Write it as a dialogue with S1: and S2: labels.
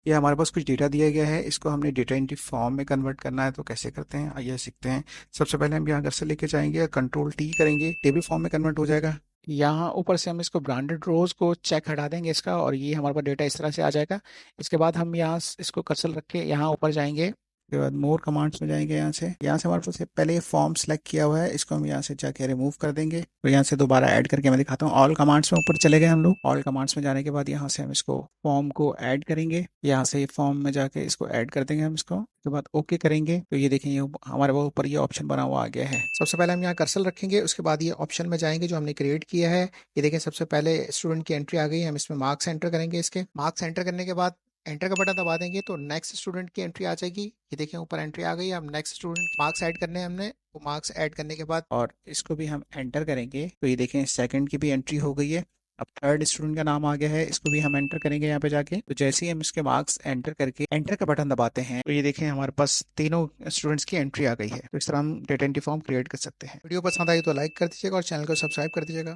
S1: ये हमारे पास कुछ डेटा दिया गया है, इसको हमने डेटा एंट्री फॉर्म में कन्वर्ट करना है, तो कैसे करते हैं आइए सीखते हैं। सबसे पहले हम यहाँ घर से लेके जाएंगे, कंट्रोल टी करेंगे, टेबल फॉर्म में कन्वर्ट हो जाएगा। यहाँ ऊपर से हम इसको ब्रांडेड रोज को चेक हटा देंगे इसका, और ये हमारे पास डेटा इस तरह से आ जाएगा। इसके बाद हम यहाँ इसको कर्सर रख के यहाँ ऊपर जाएंगे, उसके बाद मोर कमांड्स में जाएंगे। यहाँ से हमारे पास पहले ये फॉर्म सेलेक्ट किया हुआ है, इसको हम यहाँ से जाके रिमूव कर देंगे। तो यहाँ से दोबारा ऐड करके मैं दिखाता हूँ। ऑल कमांड्स में ऊपर चले गए हम लोग। ऑल कमांड्स में जाने के बाद यहाँ से हम इसको फॉर्म को ऐड करेंगे, यहाँ से फॉर्म में जाके इसको ऐड कर देंगे हम इसको। उसके बाद ओके करेंगे तो ये देखें, ये हमारे वो ऊपर ये ऑप्शन बना हुआ आ गया है। सबसे पहले हम यहाँ कर्सर रखेंगे, उसके बाद ये ऑप्शन में जाएंगे जो हमने क्रिएट किया है। ये देखें, सबसे पहले स्टूडेंट की एंट्री आ गई है। हम इसमें मार्क्स एंटर करेंगे। इसके मार्क्स एंटर करने के बाद एंटर का बटन दबा देंगे तो नेक्स्ट स्टूडेंट की एंट्री आ जाएगी। ये देखें, ऊपर एंट्री आ गई है। हम नेक्स्ट स्टूडेंट मार्क्स ऐड करने हैं हमने, वो मार्क्स ऐड करने के बाद और इसको भी हम एंटर करेंगे तो ये देखें सेकंड की भी एंट्री हो गई है। अब थर्ड स्टूडेंट का नाम आ गया है, इसको भी हम एंटर करेंगे यहाँ पे जाके। तो जैसे ही हम इसके मार्क्स एंटर करके एंटर का बटन दबाते हैं तो ये देखें हमारे पास तीनों स्टूडेंट्स की एंट्री आ गई है। तो इस तरह हम डेटा एंट्री फॉर्म क्रिएट कर सकते हैं। वीडियो पसंद आई तो लाइक कर दीजिएगा और चैनल को सब्सक्राइब कर दीजिएगा।